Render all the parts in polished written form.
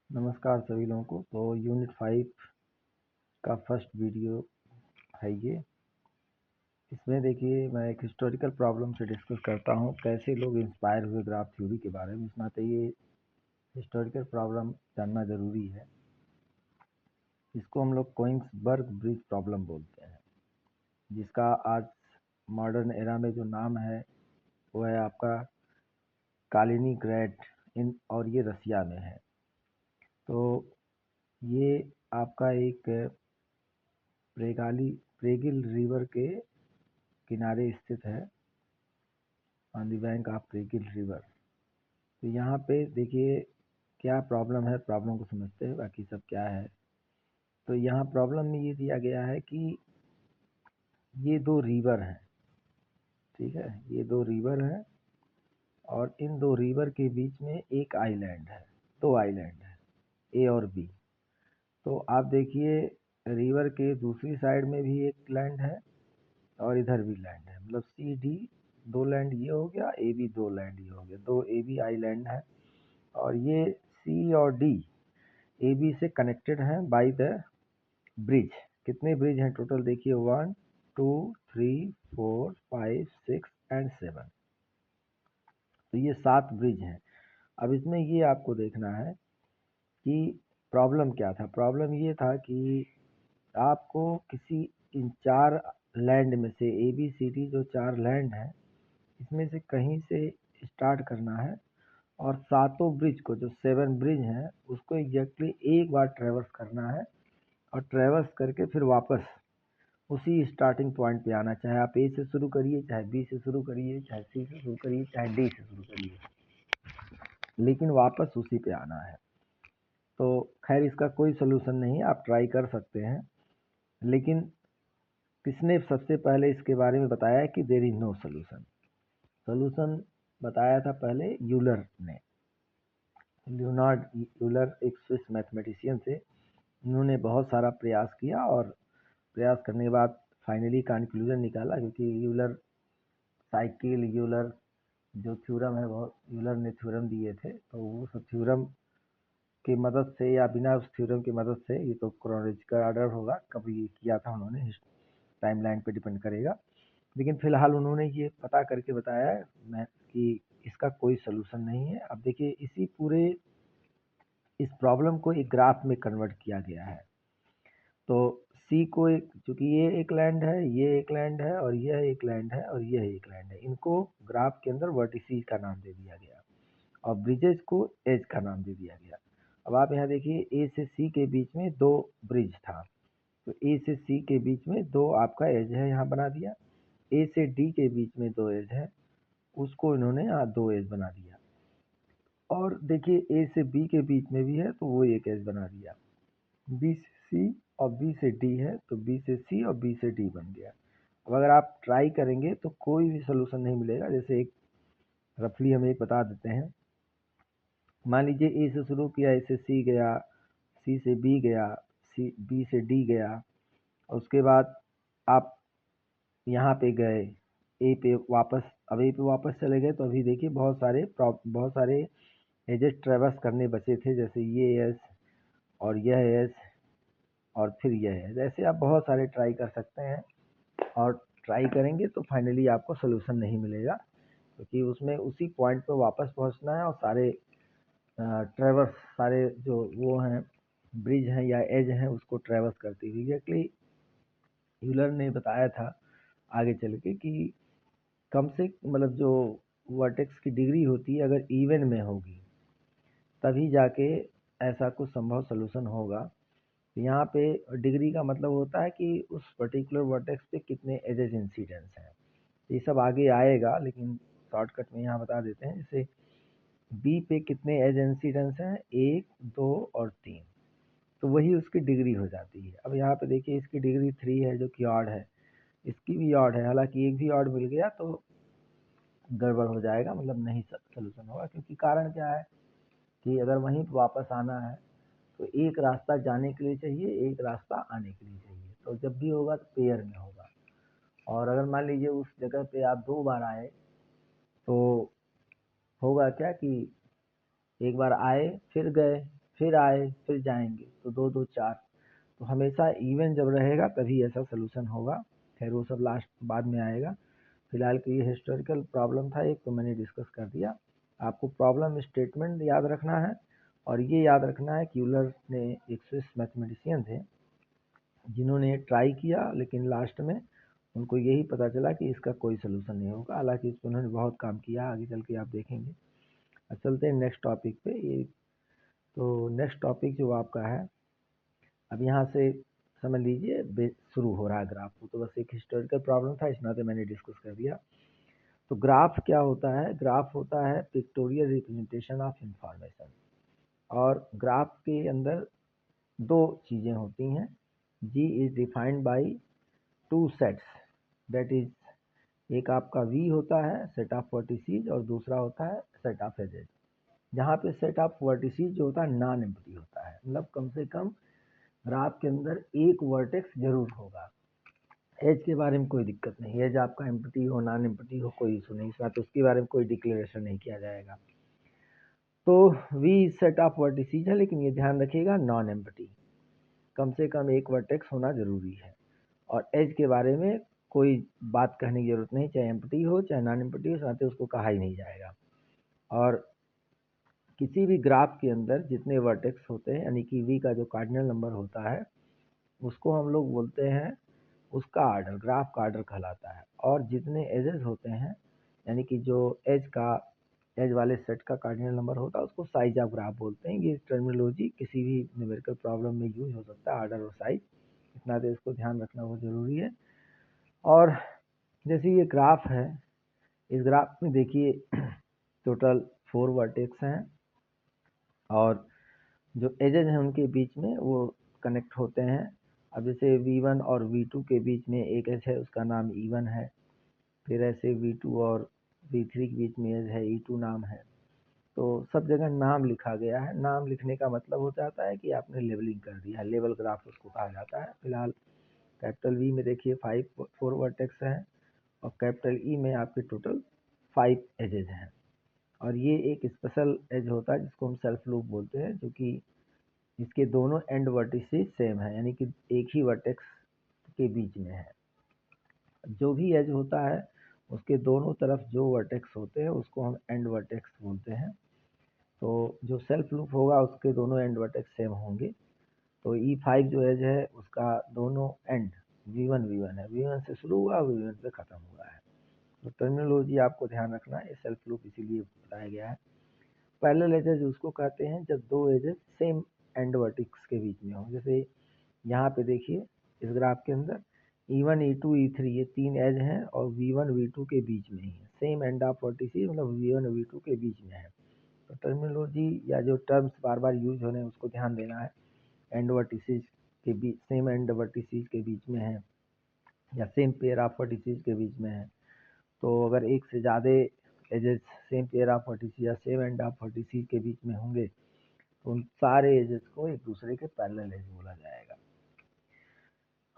नमस्कार सभी लोगों को। तो यूनिट 5 का फर्स्ट वीडियो है ये। इसमें देखिए मैं एक हिस्टोरिकल प्रॉब्लम से डिस्कस करता हूँ कैसे लोग इंस्पायर हुए ग्राफ थ्योरी के बारे में। इस नाते ये हिस्टोरिकल प्रॉब्लम जानना ज़रूरी है। इसको हम लोग कोइंसबर्ग ब्रिज प्रॉब्लम बोलते हैं, जिसका आज मॉडर्न एरा में जो नाम है वो है आपका कालिनिंग्रैड और ये रसिया में है। तो ये आपका एक प्रेगिल रिवर के किनारे स्थित है, on the bank of Pregel river. तो यहाँ पे देखिए क्या प्रॉब्लम है, प्रॉब्लम को समझते हैं बाकी सब क्या है। तो यहाँ प्रॉब्लम में ये दिया गया है कि ये दो रिवर हैं, ठीक है, ये दो रिवर हैं और इन दो रिवर के बीच में एक आइलैंड है, दो आइलैंड है ए और बी। तो आप देखिए रिवर के दूसरी साइड में भी एक लैंड है और इधर भी लैंड है, मतलब सी डी दो लैंड ये हो गया, ए बी दो लैंड ये हो गया, दो ए बी आइलैंड है। और ये सी और डी ए बी से कनेक्टेड हैं बाय द ब्रिज। कितने ब्रिज हैं टोटल देखिए, 1 2 3 4 5 6 एंड 7। तो ये 7 ब्रिज हैं। अब इसमें ये आपको देखना है कि प्रॉब्लम क्या था। प्रॉब्लम ये था कि आपको किसी इन चार लैंड में से ए बी सी डी जो चार लैंड हैं इसमें से कहीं से स्टार्ट करना है और सातों ब्रिज को, जो 7 ब्रिज हैं, उसको एग्जैक्टली एक बार ट्रेवर्स करना है और ट्रेवर्स करके फिर वापस उसी स्टार्टिंग पॉइंट पे आना। चाहे आप ए से शुरू करिए, चाहे बी से शुरू करिए, चाहे सी से शुरू करिए, चाहे डी से शुरू करिए, लेकिन वापस उसी पे आना है। तो खैर इसका कोई सोल्यूशन नहीं है, आप ट्राई कर सकते हैं। लेकिन किसने सबसे पहले इसके बारे में बताया कि there is no solution. Solution बताया था पहले यूलर ने। लियोनार्ड यूलर एक स्विस मैथमेटिशियन थे। उन्होंने बहुत सारा प्रयास किया और प्रयास करने के बाद फाइनली कंक्लूजन निकाला, क्योंकि यूलर साइकिल, यूलर जो थ्योरम है वो यूलर ने थ्योरम दिए थे। तो वो सब थ्योरम की मदद से या बिना उस थ्योरम की मदद से, ये तो क्रोनोलॉजिकल ऑर्डर होगा कब ये किया था उन्होंने, टाइमलाइन पे डिपेंड करेगा। लेकिन फिलहाल उन्होंने ये पता करके बताया मैं कि इसका कोई सोल्यूशन नहीं है। अब देखिए इसी पूरे इस प्रॉब्लम को एक ग्राफ में कन्वर्ट किया गया है। तो सी को एक, चूंकि ये एक लैंड है, ये एक लैंड है और यह एक लैंड है और यह एक लैंड है, इनको ग्राफ के अंदर वर्टिसेस का नाम दे दिया गया और ब्रिजेज को एज का नाम दे दिया गया। अब आप यहाँ देखिए ए से सी के बीच में दो ब्रिज था, तो ए से सी के बीच में दो आपका एज है, यहाँ बना दिया। ए से डी के बीच में दो एज है, उसको इन्होंने यहाँ दो एज बना दिया। और देखिए ए से बी के बीच में भी है तो वो एक एज बना दिया। बी से सी और बी से डी है तो बी से सी और बी से डी बन गया। अब अगर आप ट्राई करेंगे तो कोई भी सोल्यूशन नहीं मिलेगा। जैसे एक रफली हम एक बता देते हैं, मान लीजिए ए से शुरू किया, ए से सी गया, सी से बी गया, सी बी से डी गया, और उसके बाद आप यहाँ पे गए ए पे वापस। अब ए पे वापस चले गए तो अभी देखिए बहुत सारे एजेस ट्रेवर्स करने बचे थे, जैसे ये एस और यह एस और फिर यह है। ऐसे आप बहुत सारे ट्राई कर सकते हैं और ट्राई करेंगे तो फाइनली आपको सोल्यूशन नहीं मिलेगा, क्योंकि उसमें उसी पॉइंट पे वापस पहुंचना है और सारे ट्रेवर्स, सारे जो वो हैं ब्रिज हैं या एज हैं उसको ट्रेवर्स करती हुई। एक्चुअली यूलर ने बताया था आगे चल के कि कम से मतलब जो वर्टेक्स की डिग्री होती है अगर इवन में होगी तभी जाके ऐसा कुछ संभव सोल्यूशन होगा। यहाँ पे डिग्री का मतलब होता है कि उस पर्टिकुलर वर्टेक्स पे कितने एजेस इंसिडेंस हैं। ये सब आगे आएगा, लेकिन शॉर्टकट में यहाँ बता देते हैं। जैसे बी पे कितने एज इंसिडेंस हैं, 1 2 और 3, तो वही उसकी डिग्री हो जाती है। अब यहाँ पे देखिए इसकी डिग्री 3 है जो कि ऑड है, इसकी भी ऑड है, हालांकि एक भी ऑड मिल गया तो गड़बड़ हो जाएगा, मतलब नहीं सोल्यूशन होगा। क्योंकि कारण क्या है कि अगर वहीं पर वापस आना है तो एक रास्ता जाने के लिए चाहिए, एक रास्ता आने के लिए चाहिए। तो जब भी होगा तो पेयर में होगा। और अगर मान लीजिए उस जगह पे आप 2 बार आए तो होगा क्या कि एक बार आए फिर गए, फिर आए, फिर जाएंगे, तो 2 2 4। तो हमेशा इवन जब रहेगा तभी ऐसा सोल्यूशन होगा। खैर वो सब लास्ट बाद में आएगा। फिलहाल के ये हिस्टोरिकल प्रॉब्लम था एक, तो मैंने डिस्कस कर दिया। आपको प्रॉब्लम स्टेटमेंट याद रखना है, और ये याद रखना है कि यूलर ने एक स्विस मैथमेटिशियन थे जिन्होंने ट्राई किया, लेकिन लास्ट में उनको यही पता चला कि इसका कोई सोल्यूशन नहीं होगा। हालांकि इस पर उन्होंने बहुत काम किया, आगे चल के आप देखेंगे। अब चलते हैं नेक्स्ट टॉपिक पे। ये तो नेक्स्ट टॉपिक जो आपका है, अब यहाँ से समझ लीजिए शुरू हो रहा है ग्राफ। तो बस एक हिस्टोरिकल प्रॉब्लम था, इस नाते मैंने डिस्कस कर दिया। तो ग्राफ क्या होता है? ग्राफ होता है पिक्टोरियल रिप्रेजेंटेशन ऑफ इंफॉर्मेशन। और ग्राफ के अंदर दो चीज़ें होती हैं। G is defined by two sets, that is एक आपका V होता है सेट ऑफ वर्टिसीज, और दूसरा होता है सेट ऑफ एजेज। जहाँ पे सेट ऑफ वर्टिसीज जो होता है नॉन एम्प्टी होता है, मतलब कम से कम ग्राफ के अंदर एक वर्टेक्स जरूर होगा। एज के बारे में कोई दिक्कत नहीं, एज आपका एम्प्टी हो नॉन एम्प्टी हो कोई इशू नहीं, इसमें तो उसके बारे में कोई डिक्लेरेशन नहीं किया जाएगा। तो V सेट ऑफ वर्टिसीज है, लेकिन ये ध्यान रखिएगा नॉन एम्प्टी, कम से कम एक वर्टेक्स होना जरूरी है। और एज के बारे में कोई बात कहने की जरूरत नहीं, चाहे एम्प्टी हो चाहे नॉन एम्प्टी हो, साथ ही उसको कहा ही नहीं जाएगा। और किसी भी ग्राफ के अंदर जितने वर्टेक्स होते हैं, यानी कि V का जो कार्डिनल नंबर होता है, उसको हम लोग बोलते हैं उसका आर्डर, ग्राफ का आर्डर कहलाता है। और जितने एजेस होते हैं, यानी कि जो एज वाले सेट का कार्डिनल नंबर होता है, उसको साइज ऑफ ग्राफ बोलते हैं। ये टर्मिनोलॉजी किसी भी न्यूमेरिकल प्रॉब्लम में यूज हो सकता है, आर्डर और साइज, इतना तो इसको ध्यान रखना बहुत ज़रूरी है। और जैसे ये ग्राफ है, इस ग्राफ में देखिए टोटल 4 वर्टेक्स हैं, और जो एजेज हैं उनके बीच में वो कनेक्ट होते हैं। अब जैसे V1 और V2 के बीच में एक एज है, उसका नाम E1 है। फिर ऐसे V2 और V3 के बीच में एज है, E2 नाम है। तो सब जगह नाम लिखा गया है। नाम लिखने का मतलब हो जाता है कि आपने लेबलिंग कर दिया, लेवल ग्राफ उसको कहा जाता है। फिलहाल कैपिटल V में देखिए 4 वर्टेक्स हैं, और कैपिटल E में आपके टोटल 5 एजेज हैं। और ये एक स्पेशल एज होता है जिसको हम सेल्फ लूप बोलते हैं, जो कि इसके दोनों एंड वर्टिसेस सेम है, यानी कि एक ही वर्टेक्स के बीच में है। जो भी एज होता है उसके दोनों तरफ जो वर्टेक्स होते हैं उसको हम एंड वर्टेक्स बोलते हैं। तो जो सेल्फ लूप होगा उसके दोनों एंड वर्टेक्स सेम होंगे। तो E5 जो एज है उसका दोनों एंड V1 है, V1 से शुरू हुआ, V1 से ख़त्म हुआ है। तो टर्मिनोलॉजी आपको ध्यान रखना है, सेल्फ लूप इसीलिए बताया गया है। पैरेलल एजेस उसको कहते हैं जब दो एजेस सेम एंड वर्टेक्स के बीच में हो। जैसे यहाँ पे देखिए इस ग्राफ के अंदर E1 E2 E3 ये 3 एज हैं, और V1 V2 के बीच में ही है, सेम एंड ऑफ वर्टिसेस, मतलब V1 V2 के बीच में है। तो टर्मिनोलॉजी या जो टर्म्स बार बार यूज हो रहे हैं उसको ध्यान देना है। एंड वर्टिसेस के बीच, सेम एंड वर्टिसेस के बीच में है, या सेम पेयर ऑफ वर्टिसेस के बीच में है। तो अगर एक से ज़्यादा edges same pair of vertices या सेम एंड ऑफ वर्टिसेस के बीच में होंगे, तो उन सारे एजेस को एक दूसरे के पैरेलल एज बोला जाएगा।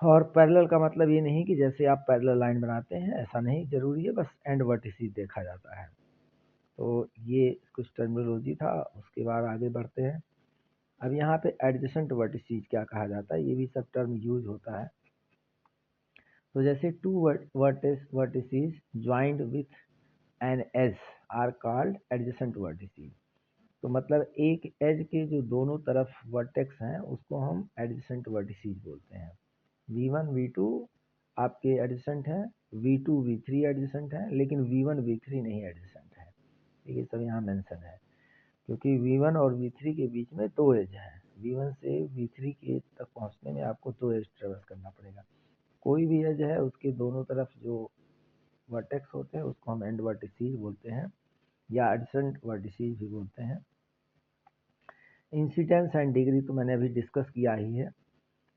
और पैरेलल का मतलब ये नहीं कि जैसे आप पैरेलल लाइन बनाते हैं, ऐसा नहीं जरूरी है, बस एंड वर्टिसेस देखा जाता है। तो ये कुछ टर्मिनोलॉजी था, उसके बाद आगे बढ़ते हैं। अब यहाँ पे एडजेसेंट वर्टिसेस क्या कहा जाता है, ये भी सब टर्म यूज होता है। तो जैसे two vertices joint with an edge are called adjacent vertices. तो मतलब एक एज के जो दोनों तरफ वर्टेक्स हैं उसको हम एडजेसेंट वर्टिसेस बोलते हैं। V1 V2 आपके एडजेसेंट हैं, V2 V3 एडजेसेंट हैं, लेकिन V1 V3 नहीं एडजेसेंट है। ये सब यहाँ मेंशन है, क्योंकि V1 और V3 के बीच में 2 एज हैं। V1 से V3 के तक पहुँचने में आपको 2 एज ट्रेवर्स करना पड़ेगा। कोई भी एज है उसके दोनों तरफ जो वर्टेक्स होते हैं उसको हम एंड वर्टिसेस बोलते हैं, या एडजेसेंट वर्टिसेस भी बोलते हैं। इंसिडेंस एंड डिग्री तो मैंने अभी डिस्कस किया ही है।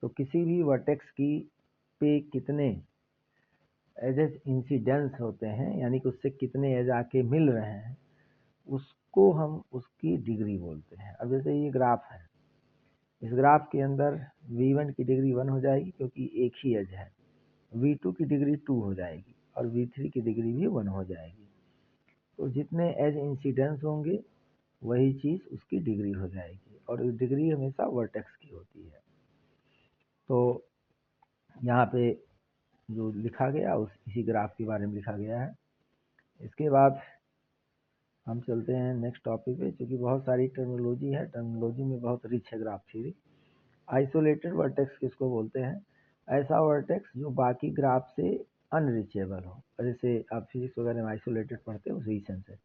तो किसी भी वर्टेक्स की पे कितने एजेस इंसिडेंस होते हैं, यानी कि उससे कितने एज आके मिल रहे हैं, उसको हम उसकी डिग्री बोलते हैं। अब जैसे ये ग्राफ है, इस ग्राफ के अंदर V1 की डिग्री 1 हो जाएगी क्योंकि एक ही एज है, V2 की डिग्री 2 हो जाएगी, और V3 की डिग्री भी 1 हो जाएगी। तो जितने एज इंसिडेंस होंगे वही चीज़ उसकी डिग्री हो जाएगी। और डिग्री हमेशा वर्टेक्स की होती है। तो यहाँ पे जो लिखा गया इसी ग्राफ के बारे में लिखा गया है। इसके बाद हम चलते हैं नेक्स्ट टॉपिक पे, क्योंकि बहुत सारी टर्मिनोलॉजी है, टर्मिनोलॉजी में बहुत रिच है ग्राफ थ्योरी। आइसोलेटेड वर्टेक्स किसको बोलते हैं? ऐसा वर्टेक्स जो बाकी ग्राफ से अनरीचेबल हो, जैसे आप फिजिक्स वगैरह में आइसोलेटेड पढ़ते हो उसी सेंस है।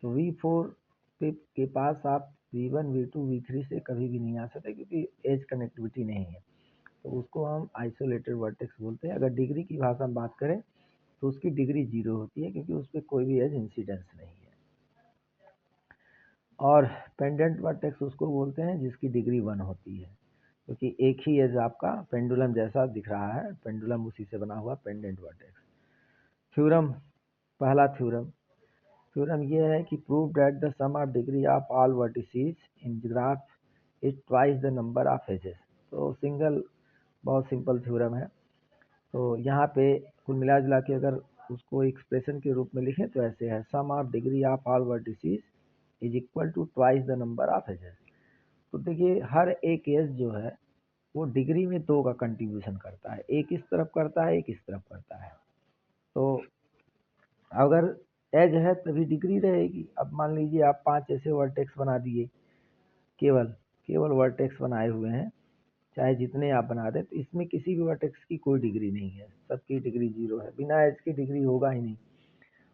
तो V4 के पास आप V1 V2 V3 से कभी भी नहीं आ सकते, क्योंकि एज कनेक्टिविटी नहीं है, तो उसको हम आइसोलेटेड वर्टेक्स बोलते हैं। अगर डिग्री की भाषा में बात करें तो उसकी डिग्री 0 होती है, क्योंकि उस पर कोई भी एज इंसिडेंस नहीं है। और पेंडेंट वर्टेक्स उसको बोलते हैं जिसकी डिग्री 1 होती है, क्योंकि एक ही एज आपका पेंडुलम जैसा दिख रहा है, पेंडुलम उसी से बना हुआ पेंडेंट वर्टेक्स। थ्योरम, पहला थ्योरम ये है कि prove that the sum of degree of all vertices in graph is twice the number of edges. तो सिंगल, बहुत सिंपल थ्योरम है। तो यहाँ पे कुल मिला जुला के अगर उसको एक्सप्रेशन के रूप में लिखें तो ऐसे है, sum of degree of all vertices is equal to twice the number of edges. तो देखिए हर एक एज जो है वो डिग्री में 2 का कंट्रीब्यूशन करता है, एक इस तरफ करता है, एक इस तरफ करता है। तो अगर एज है तभी डिग्री रहेगी। अब मान लीजिए आप 5 ऐसे वर्टेक्स बना दिए, केवल वर्टेक्स बनाए हुए हैं, चाहे जितने आप बना दें, तो इसमें किसी भी वर्टेक्स की कोई डिग्री नहीं है, सबकी डिग्री 0 है, बिना एज की डिग्री होगा ही नहीं।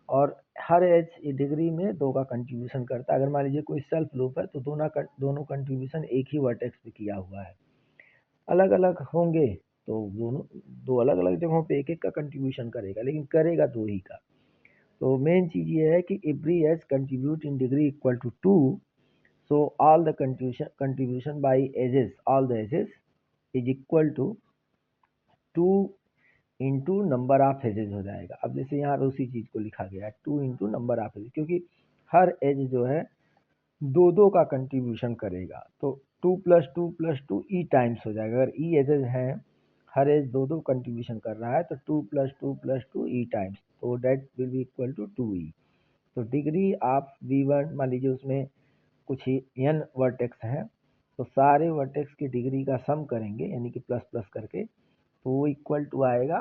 और हर एज डिग्री में 2 का कंट्रीब्यूशन करता है। अगर मान लीजिए कोई सेल्फ लूप है तो दोनों कंट्रीब्यूशन एक ही वर्टेक्स पे किया हुआ है। अलग अलग होंगे तो दोनों दो अलग अलग जगहों पे एक एक का कंट्रीब्यूशन करेगा, लेकिन करेगा 2 ही का। तो मेन चीज ये है कि every edge contribute in degree equal to 2, so all the contribution by edges, all the edges is equal to 2 into number of edges हो जाएगा। अब जैसे यहाँ पे उसी चीज को लिखा गया है 2 इंटू नंबर ऑफ एजेस, क्योंकि हर एज जो है 2 का कंट्रीब्यूशन करेगा। तो 2 प्लस 2 प्लस 2 ई टाइम्स हो जाएगा। अगर ई एजेस हैं, हर एज 2 कंट्रीब्यूशन कर रहा है, तो 2 प्लस 2 प्लस 2 ई टाइम्स, तो that will be equal to 2e। तो डिग्री ऑफ V1, मान लीजिए उसमें कुछ ही n वर्टेक्स हैं, तो सारे वर्टेक्स की डिग्री का सम करेंगे, यानी कि प्लस प्लस करके, तो वो इक्वल टू आएगा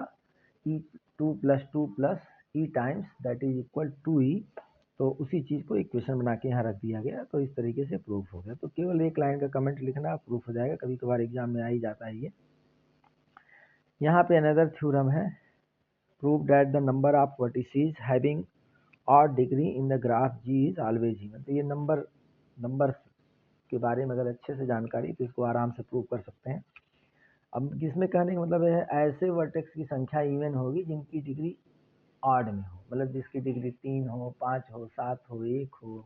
e2 plus E times, that is equal 2e। तो उसी चीज़ को इक्वेशन बना के यहाँ रख दिया गया, तो इस तरीके से प्रूफ हो गया। तो केवल एक लाइन का कमेंट लिखना, प्रूफ हो जाएगा। कभी कभार एग्जाम में आ ही जाता है ये। यहाँ पे अनदर थ्योरम है, prove that the number of vertices having odd degree in the graph ji is always even. तो ये नंबर के बारे में अगर अच्छे से जानकारी, तो इसको आराम से प्रूव कर सकते हैं। अब जिसमें कहने का मतलब है, ऐसे वर्टेक्स की संख्या इवन होगी जिनकी डिग्री ऑड में हो, मतलब जिसकी डिग्री 3 हो, 5 हो, 7 हो, 1 हो,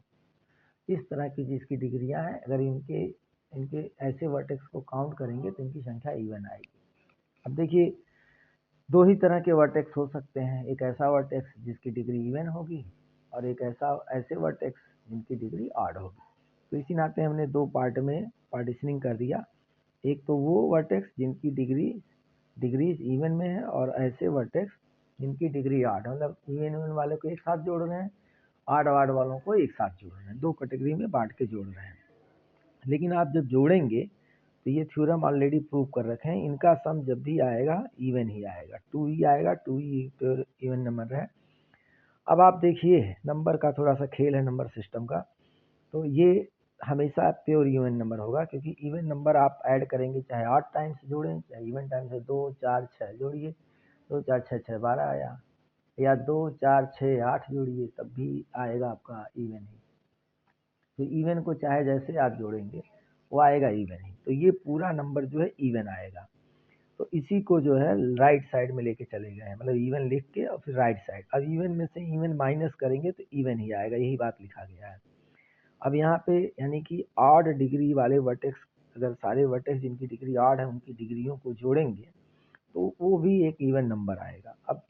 इस तरह की जिसकी डिग्रियां हैं, अगर इनके ऐसे वर्टेक्स को काउंट करेंगे तो इनकी संख्या इवन आएगी। अब देखिए 2 ही तरह के वर्टेक्स हो सकते हैं, एक ऐसा वर्टेक्स जिसकी डिग्री इवन होगी, और एक ऐसे वर्टेक्स जिनकी डिग्री ऑड होगी। तो इसी नाते हमने 2 पार्ट में पार्टीशनिंग कर दिया। एक तो वो वर्टेक्स जिनकी डिग्रीज इवन में है, और ऐसे वर्टेक्स जिनकी डिग्री ऑड, मतलब इवन वाले को एक साथ जोड़ रहे हैं, ऑड वालों को एक साथ जोड़ रहे हैं, 2 कैटेगरी में बांट के जोड़ रहे हैं। लेकिन आप जब जोड़ेंगे तो ये थ्योरम ऑलरेडी प्रूव कर रखे हैं, इनका सम जब भी आएगा इवन ही आएगा, 2e आएगा, 2e प्योर इवन नंबर है। अब आप देखिए नंबर का थोड़ा सा खेल है नंबर सिस्टम का, तो ये हमेशा प्योर इवन नंबर होगा, क्योंकि इवन नंबर आप ऐड करेंगे, चाहे 8 टाइम्स जोड़ें, चाहे इवन टाइम्स से 2 4 6 जोड़िए, 2 4 6 6 12 आया, या 2 4 6 8 जोड़िए, तब भी आएगा आपका इवन ही। तो इवन को चाहे जैसे आप जोड़ेंगे वो आएगा इवन ही। तो ये पूरा नंबर जो है इवन आएगा। तो इसी को जो है राइट साइड में लेके चले गए हैं, मतलब इवन लिख के और फिर राइट साइड। अब इवन में से इवन माइनस करेंगे तो इवन ही आएगा, यही बात लिखा गया है। अब यहाँ पे यानी कि ऑड डिग्री वाले वर्टेक्स, अगर सारे वर्टेक्स जिनकी डिग्री ऑड है उनकी डिग्रियों को जोड़ेंगे तो वो भी एक इवन नंबर आएगा। अब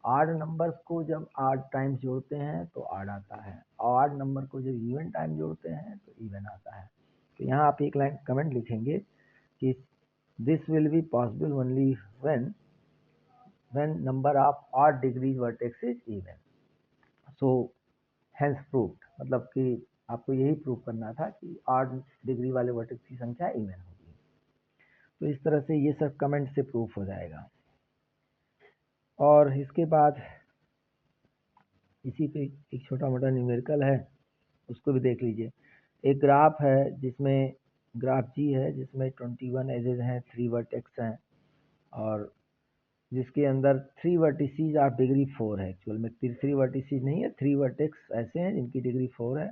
ऑड नंबर्स को जब ऑड टाइम्स जोड़ते हैं तो ऑड आता है, ऑड नंबर को जब इवन टाइम जोड़ते हैं तो इवन आता है। तो यहाँ आप एक लाइन कमेंट लिखेंगे कि this will be possible only when number of odd degrees vertex is even, so hence proved, मतलब कि आपको यही प्रूव करना था कि ऑड डिग्री वाले वर्टेक्स की संख्या इवन होगी। तो इस तरह से ये सब कमेंट से प्रूफ हो जाएगा। और इसके बाद इसी पे एक छोटा मोटा न्यूमेरिकल है, उसको भी देख लीजिए। एक ग्राफ है जिसमें ग्राफ जी है जिसमें 21 एजेस हैं, 3 वर्टेक्स हैं, और जिसके अंदर 3 वर्टिसीज ऑफ डिग्री 4 है। एक्चुअल में 3 वर्टिसीज नहीं है, 3 वर्टेक्स ऐसे हैं जिनकी डिग्री 4 है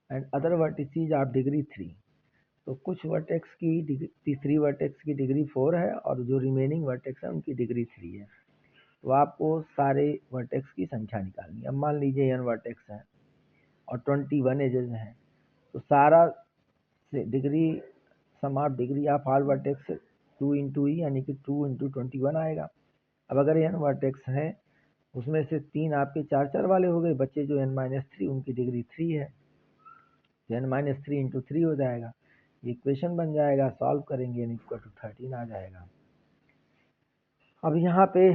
and other vertices of degree 3। तो कुछ वर्टेक्स की 3 वर्टेक्स की डिग्री 4 है और जो रिमेनिंग वर्टेक्स है उनकी डिग्री 3 है। तो आपको सारे वर्टेक्स की संख्या निकालनी है। अब मान लीजिए n वर्टेक्स है और 21 एजेस हैं, तो सारा degree sum of degree of all vertex 2 into E यानी कि 2 इंटू 21 आएगा। अब अगर n वर्टेक्स है उसमें से 3 आपके 4 वाले हो गए, बच्चे जो n-3 उनकी डिग्री 3 है, तो n-3 इंटू 3 हो जाएगा। इक्वेशन बन जाएगा, सॉल्व करेंगे यानी इक्वल टू 13 आ जाएगा। अब यहाँ पे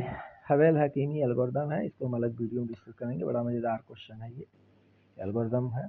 हवेल हकीमी एल्गोरिदम है, इसको हम अलग वीडियो में डिस्कस करेंगे, बड़ा मज़ेदार क्वेश्चन है ये एल्गोरिदम है।